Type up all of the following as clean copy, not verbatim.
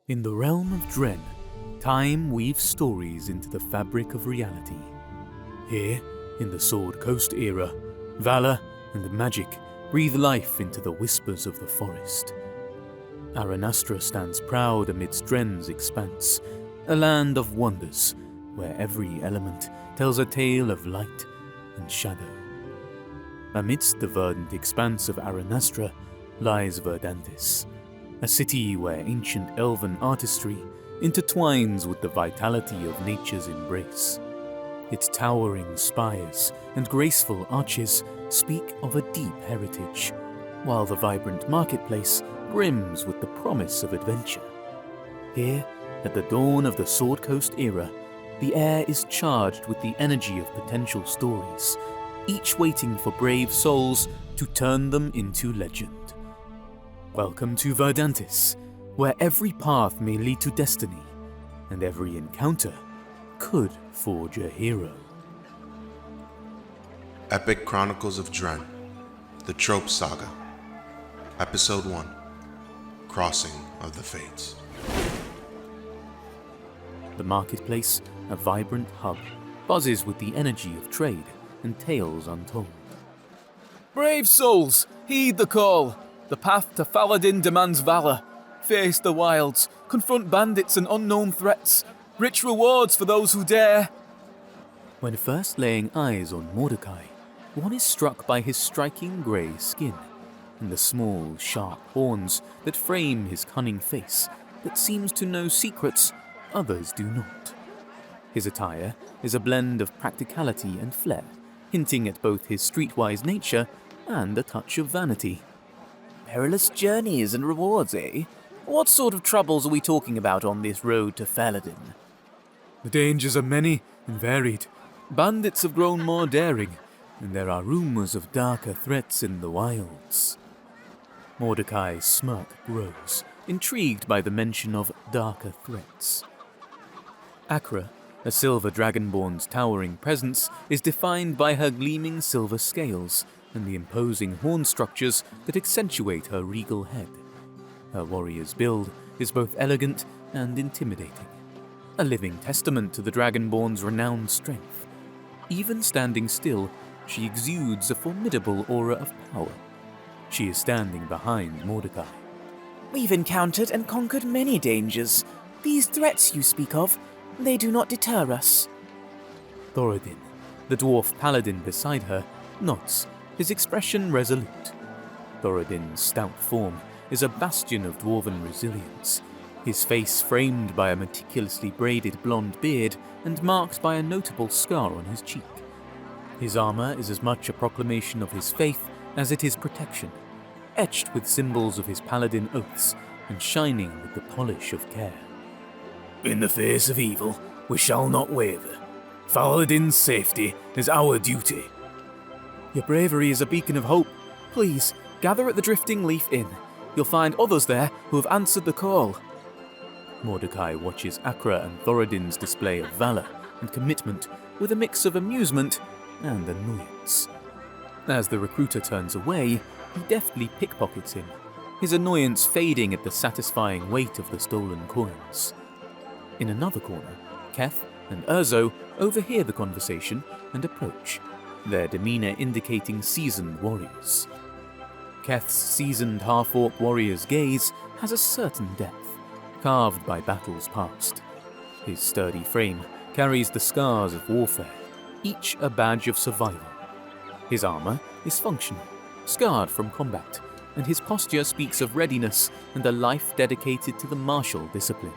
In the realm of Dren, time weaves stories into the fabric of reality. Here, in the Sword Coast era, valor and magic breathe life into the whispers of the forest. Aranastra stands proud amidst Dren's expanse, a land of wonders where every element tells a tale of light and shadow. Amidst the verdant expanse of Aranastra lies Verdantis, a city where ancient elven artistry intertwines with the vitality of nature's embrace. Its towering spires and graceful arches speak of a deep heritage, while the vibrant marketplace brims with the promise of adventure. Here, at the dawn of the Sword Coast era, the air is charged with the energy of potential stories, each waiting for brave souls to turn them into legend. Welcome to Verdantis, where every path may lead to destiny, and every encounter could forge a hero. Epic Chronicles of Dren, the Troupe Saga, Episode 1, Crossing of the Fates. The marketplace, a vibrant hub, buzzes with the energy of trade and tales untold. Brave souls, heed the call. The path to Paladin demands valor. Face the wilds, confront bandits and unknown threats. Rich rewards for those who dare. When first laying eyes on Mordekai, one is struck by his striking grey skin and the small, sharp horns that frame his cunning face that seems to know secrets others do not. His attire is a blend of practicality and flair, hinting at both his streetwise nature and a touch of vanity. Perilous journeys and rewards, eh? What sort of troubles are we talking about on this road to Paladin? The dangers are many and varied. Bandits have grown more daring, and there are rumors of darker threats in the wilds. Mordekai's smirk grows, intrigued by the mention of darker threats. Akra, a silver dragonborn's towering presence, is defined by her gleaming silver scales and the imposing horn structures that accentuate her regal head. Her warrior's build is both elegant and intimidating, a living testament to the Dragonborn's renowned strength. Even standing still, she exudes a formidable aura of power. She is standing behind Mordekai. We've encountered and conquered many dangers. These threats you speak of, they do not deter us. Thoradin, the Dwarf Paladin beside her, nods, his expression resolute. Thoradin's stout form is a bastion of dwarven resilience, his face framed by a meticulously braided blonde beard and marked by a notable scar on his cheek. His armor is as much a proclamation of his faith as it is protection, etched with symbols of his paladin oaths and shining with the polish of care. in the face of evil, we shall not waver. Paladin's safety is our duty. Your bravery is a beacon of hope. Please, gather at the Drifting Leaf Inn. You'll find others there who have answered the call. Mordekai watches Akra and Thoradin's display of valor and commitment with a mix of amusement and annoyance. As the recruiter turns away, he deftly pickpockets him, his annoyance fading at the satisfying weight of the stolen coins. In another corner, Keth and Urzo overhear the conversation and approach, their demeanor indicating seasoned warriors. Keth's seasoned half-orc warrior's gaze has a certain depth, carved by battles past. His sturdy frame carries the scars of warfare, each a badge of survival. His armor is functional, scarred from combat, and his posture speaks of readiness and a life dedicated to the martial discipline.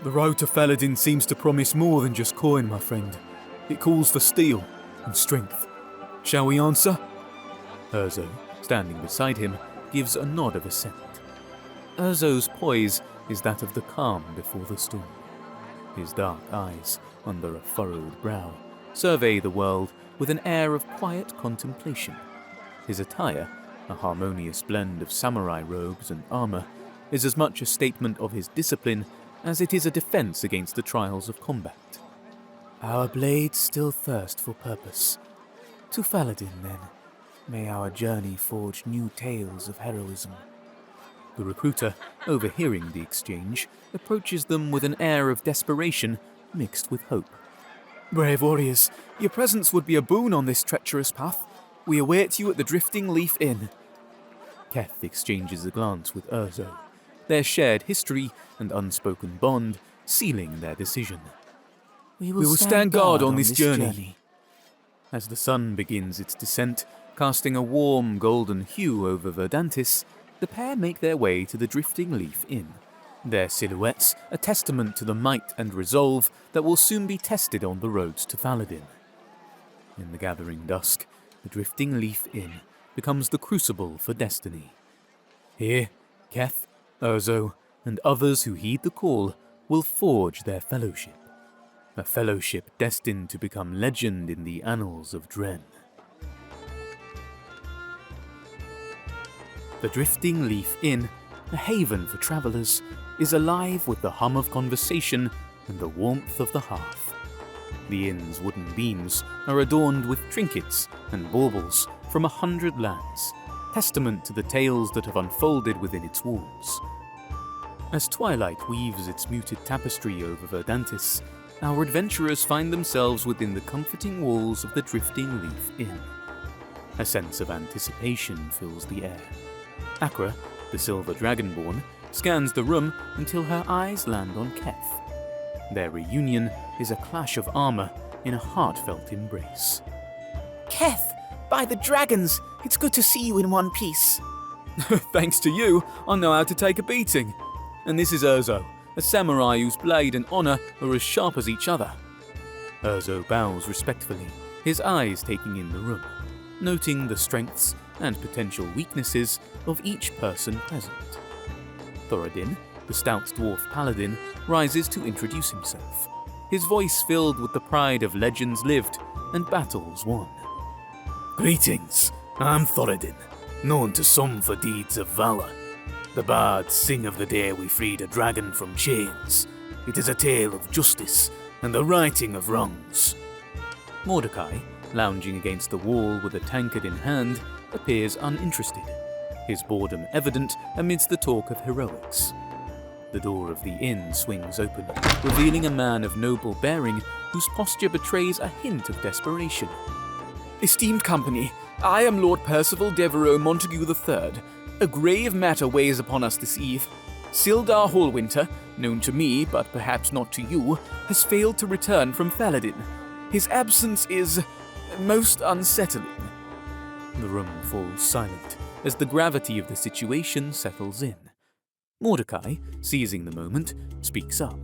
The road to Paladin seems to promise more than just coin, my friend. It calls for steel and strength. Shall we answer? Urzo, standing beside him, gives a nod of assent. Urzo's poise is that of the calm before the storm. His dark eyes, under a furrowed brow, survey the world with an air of quiet contemplation. His attire, a harmonious blend of samurai robes and armor, is as much a statement of his discipline as it is a defense against the trials of combat. Our blades still thirst for purpose. To Paladin, then, may our journey forge new tales of heroism. The recruiter, overhearing the exchange, approaches them with an air of desperation mixed with hope. Brave warriors, your presence would be a boon on this treacherous path. We await you at the Drifting Leaf Inn. Keth exchanges a glance with Urzo, their shared history and unspoken bond sealing their decision. We will stand guard on this journey. As the sun begins its descent, casting a warm golden hue over Verdantis, the pair make their way to the Drifting Leaf Inn, their silhouettes a testament to the might and resolve that will soon be tested on the roads to Thaladin. In the gathering dusk, the Drifting Leaf Inn becomes the crucible for destiny. Here, Keth, Urzo, and others who heed the call will forge their fellowship. A fellowship destined to become legend in the annals of Dren. The Drifting Leaf Inn, a haven for travellers, is alive with the hum of conversation and the warmth of the hearth. The inn's wooden beams are adorned with trinkets and baubles from 100 lands, testament to the tales that have unfolded within its walls. As twilight weaves its muted tapestry over Verdantis, our adventurers find themselves within the comforting walls of the Drifting Leaf Inn. A sense of anticipation fills the air. Akra, the silver Dragonborn, scans the room until her eyes land on Keth. Their reunion is a clash of armor in a heartfelt embrace. Keth, by the dragons, it's good to see you in one piece. Thanks to you, I know how to take a beating. And this is Urzo, a samurai whose blade and honor are as sharp as each other. Urzo bows respectfully, his eyes taking in the room, noting the strengths and potential weaknesses of each person present. Thoradin, the stout Dwarf Paladin, rises to introduce himself, his voice filled with the pride of legends lived and battles won. Greetings, I'm Thoradin, known to some for deeds of valor. The bards sing of the day we freed a dragon from chains. It is a tale of justice and the righting of wrongs. Mordekai, lounging against the wall with a tankard in hand, appears uninterested, his boredom evident amidst the talk of heroics. The door of the inn swings open, revealing a man of noble bearing whose posture betrays a hint of desperation. Esteemed company, I am Lord Percival Devereux Montague III. A grave matter weighs upon us this eve. Sildar Hallwinter, known to me, but perhaps not to you, has failed to return from Thaladin. His absence is most unsettling. The room falls silent as the gravity of the situation settles in. Mordekai, seizing the moment, speaks up.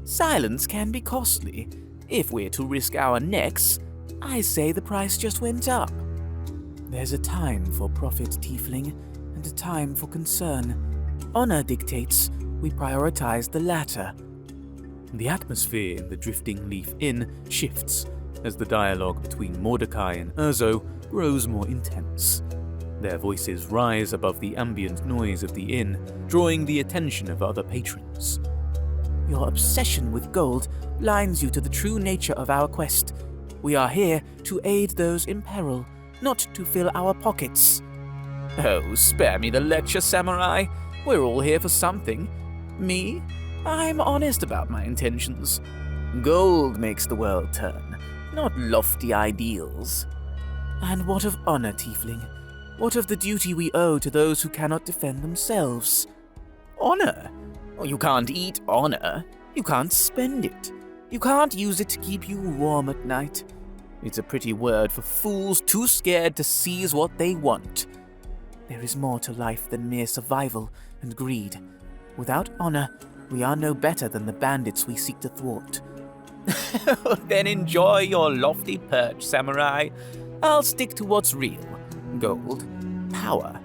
Silence can be costly. If we're to risk our necks, I say the price just went up. There's a time for profit, Tiefling, and a time for concern. Honor dictates we prioritize the latter. The atmosphere in the Drifting Leaf Inn shifts as the dialogue between Mordekai and Urzo grows more intense. Their voices rise above the ambient noise of the inn, drawing the attention of other patrons. Your obsession with gold blinds you to the true nature of our quest. We are here to aid those in peril, not to fill our pockets. Oh, spare me the lecture, samurai. We're all here for something. Me? I'm honest about my intentions. Gold makes the world turn, not lofty ideals. And what of honor, Tiefling? What of the duty we owe to those who cannot defend themselves? Honor? Oh, you can't eat honor. You can't spend it. You can't use it to keep you warm at night. It's a pretty word for fools too scared to seize what they want. There is more to life than mere survival and greed. Without honor, we are no better than the bandits we seek to thwart. Then enjoy your lofty perch, samurai. I'll stick to what's real. Gold, power,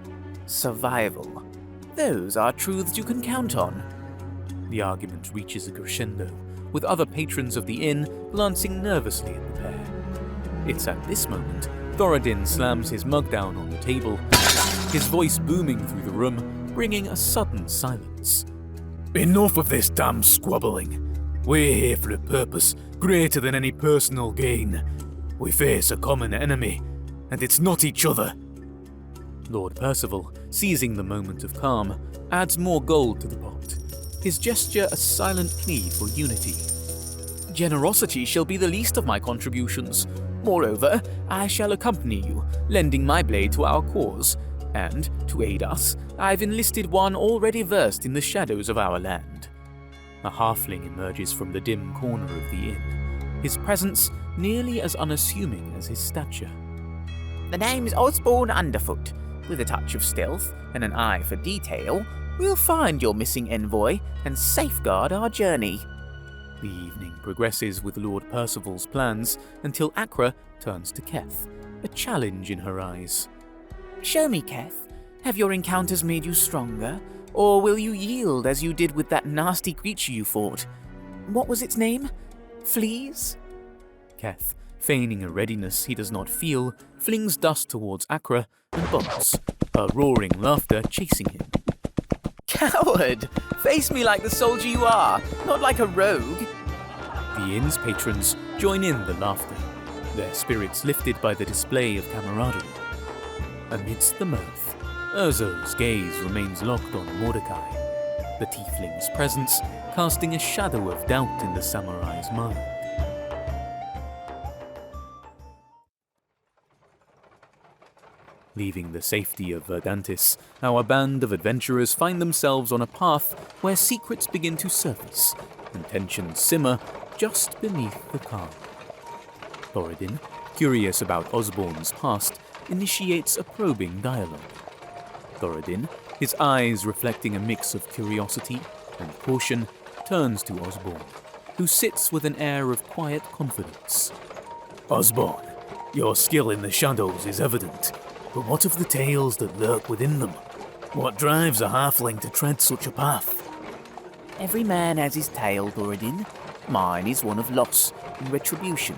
survival. Those are truths you can count on. The argument reaches a crescendo, with other patrons of the inn glancing nervously at the pair. It's at this moment Thoradin slams his mug down on the table, his voice booming through the room, bringing a sudden silence. Enough of this damn squabbling. We're here for a purpose greater than any personal gain. We face a common enemy, and it's not each other. Lord Percival, seizing the moment of calm, adds more gold to the pot, his gesture a silent plea for unity. Generosity shall be the least of my contributions. Moreover, I shall accompany you, lending my blade to our cause, and, to aid us, I've enlisted one already versed in the shadows of our land. A halfling emerges from the dim corner of the inn, his presence nearly as unassuming as his stature. The name's Osborne Underfoot. With a touch of stealth and an eye for detail, we'll find your missing envoy and safeguard our journey. The evening progresses with Lord Percival's plans until Akra turns to Keth, a challenge in her eyes. Show me, Keth. Have your encounters made you stronger, or will you yield as you did with that nasty creature you fought? What was its name? Fleas? Keth, feigning a readiness he does not feel, flings dust towards Akra and bolts, her roaring laughter chasing him. Coward! Face me like the soldier you are, not like a rogue. The inn's patrons join in the laughter, their spirits lifted by the display of camaraderie. Amidst the mirth, Urzo's gaze remains locked on Mordekai, the tiefling's presence casting a shadow of doubt in the samurai's mind. Leaving the safety of Verdantis, our band of adventurers find themselves on a path where secrets begin to surface and tensions simmer just beneath the calm. Thoradin, curious about Osborne's past, initiates a probing dialogue. Thoradin, his eyes reflecting a mix of curiosity and caution, turns to Osborne, who sits with an air of quiet confidence. Osborne, your skill in the shadows is evident. But what of the tales that lurk within them? What drives a halfling to tread such a path? Every man has his tale, Thoradin. Mine is one of loss and retribution.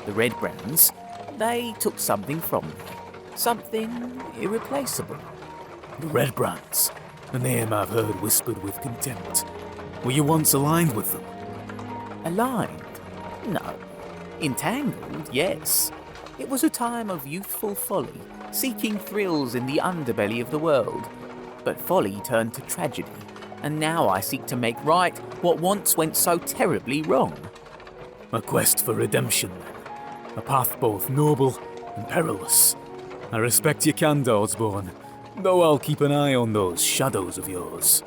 The Red Brands, they took something from me. Something irreplaceable. The Red Brands, a name I've heard whispered with contempt. Were you once aligned with them? Aligned? No. Entangled, yes. It was a time of youthful folly, seeking thrills in the underbelly of the world. But folly turned to tragedy, and now I seek to make right what once went so terribly wrong. A quest for redemption, then. A path both noble and perilous. I respect your candor, Osborne, though I'll keep an eye on those shadows of yours.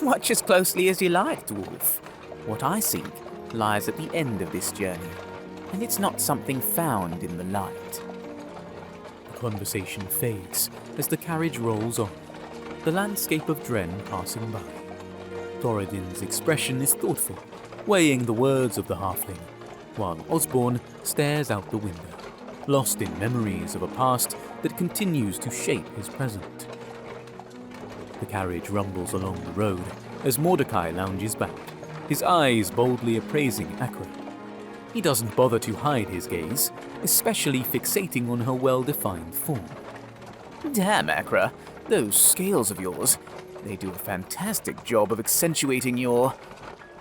Watch as closely as you like, Dwarf. What I seek lies at the end of this journey, and it's not something found in the light. The conversation fades as the carriage rolls on, the landscape of Dren passing by. Thoradin's expression is thoughtful, weighing the words of the halfling, while Osborne stares out the window, lost in memories of a past that continues to shape his present. The carriage rumbles along the road as Mordekai lounges back, his eyes boldly appraising Akra. He doesn't bother to hide his gaze, especially fixating on her well-defined form. Damn, Akra, those scales of yours, they do a fantastic job of accentuating your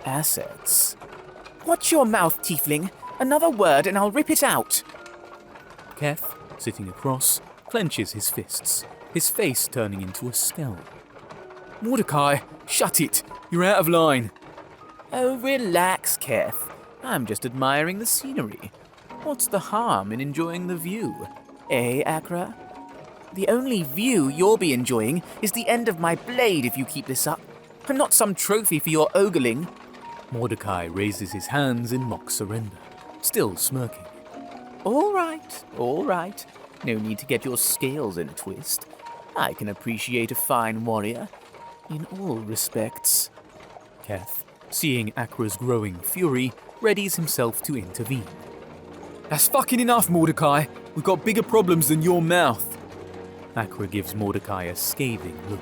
assets. Watch your mouth, Tiefling. Another word and I'll rip it out. Keth, sitting across, clenches his fists, his face turning into a scowl. Mordekai, shut it. You're out of line. Oh, relax, Keth. I'm just admiring the scenery. What's the harm in enjoying the view? Eh, Akra? The only view you'll be enjoying is the end of my blade if you keep this up. I'm not some trophy for your ogling. Mordekai raises his hands in mock surrender, still smirking. All right. No need to get your scales in a twist. I can appreciate a fine warrior, in all respects. Keth, seeing Akra's growing fury, readies himself to intervene. That's fucking enough, Mordekai. We've got bigger problems than your mouth. Akra gives Mordekai a scathing look,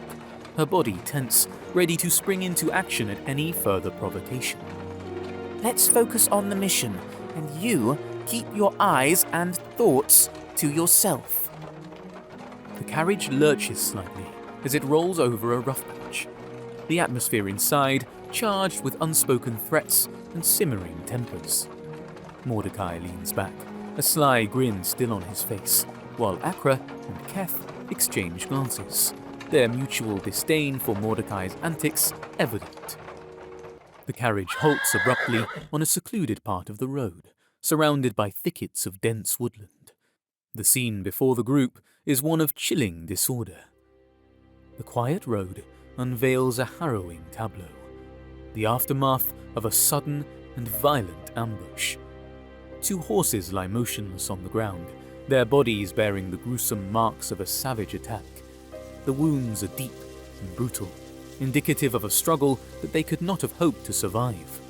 her body tense, ready to spring into action at any further provocation. Let's focus on the mission, and you keep your eyes and thoughts to yourself. The carriage lurches slightly as it rolls over a rough patch, the atmosphere inside charged with unspoken threats and simmering tempers. Mordekai leans back, a sly grin still on his face, while Akra and Keth exchange glances, their mutual disdain for Mordekai's antics evident. The carriage halts abruptly on a secluded part of the road, surrounded by thickets of dense woodland. The scene before the group is one of chilling disorder. The quiet road unveils a harrowing tableau, the aftermath of a sudden and violent ambush. 2 horses lie motionless on the ground, their bodies bearing the gruesome marks of a savage attack. The wounds are deep and brutal, indicative of a struggle that they could not have hoped to survive.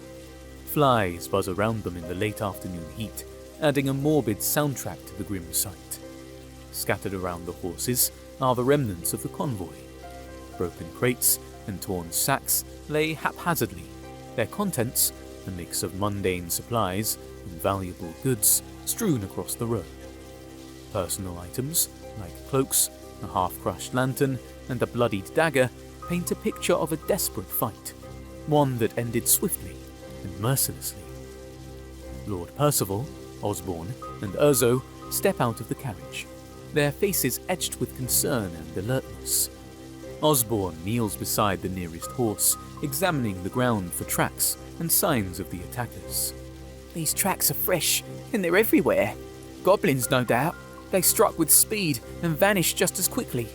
Flies buzz around them in the late afternoon heat, adding a morbid soundtrack to the grim sight. Scattered around the horses are the remnants of the convoy. Broken crates and torn sacks lay haphazardly, their contents, a mix of mundane supplies and valuable goods, strewn across the road. Personal items, like cloaks, a half-crushed lantern, and a bloodied dagger, paint a picture of a desperate fight, one that ended swiftly and mercilessly. Lord Percival, Osborne, and Urzo step out of the carriage, their faces etched with concern and alertness. Osborne kneels beside the nearest horse, examining the ground for tracks and signs of the attackers. These tracks are fresh, and they're everywhere. Goblins, no doubt. They struck with speed and vanished just as quickly.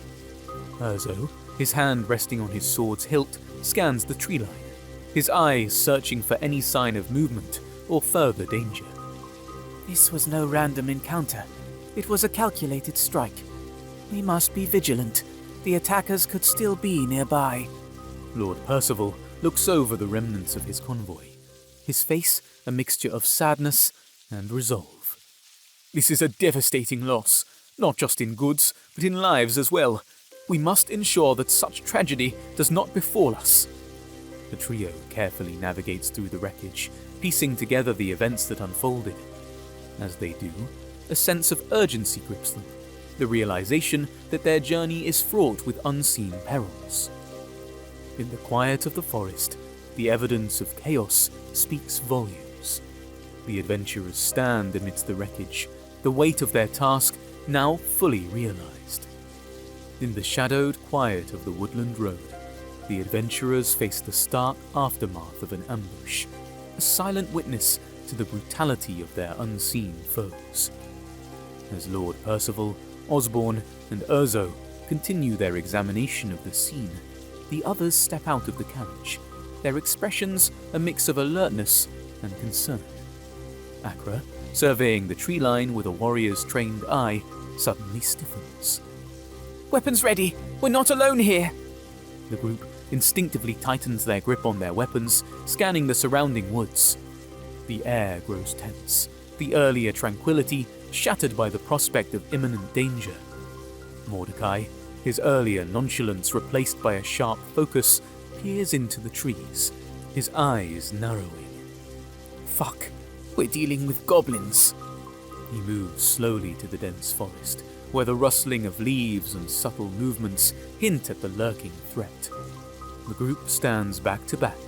Urzo, his hand resting on his sword's hilt, scans the tree line, his eyes searching for any sign of movement or further danger. This was no random encounter. It was a calculated strike. We must be vigilant. The attackers could still be nearby. Lord Percival looks over the remnants of his convoy, his face a mixture of sadness and resolve. This is a devastating loss, not just in goods, but in lives as well. We must ensure that such tragedy does not befall us. The trio carefully navigates through the wreckage, piecing together the events that unfolded. As they do, a sense of urgency grips them, the realization that their journey is fraught with unseen perils. In the quiet of the forest, the evidence of chaos speaks volumes. The adventurers stand amidst the wreckage, the weight of their task now fully realized. In the shadowed quiet of the woodland road, the adventurers face the stark aftermath of an ambush, a silent witness to the brutality of their unseen foes. As Lord Percival, Osborne, and Urzo continue their examination of the scene, the others step out of the carriage, their expressions a mix of alertness and concern. Akra, surveying the tree line with a warrior's trained eye, suddenly stiffens. Weapons ready! We're not alone here! The group instinctively tightens their grip on their weapons, scanning the surrounding woods. The air grows tense, the earlier tranquility shattered by the prospect of imminent danger. Mordekai, his earlier nonchalance replaced by a sharp focus, peers into the trees, his eyes narrowing. Fuck, we're dealing with goblins. He moves slowly to the dense forest, where the rustling of leaves and subtle movements hint at the lurking threat. The group stands back to back,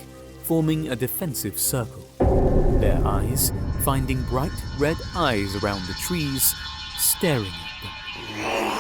forming a defensive circle, their eyes finding bright red eyes around the trees, staring at them.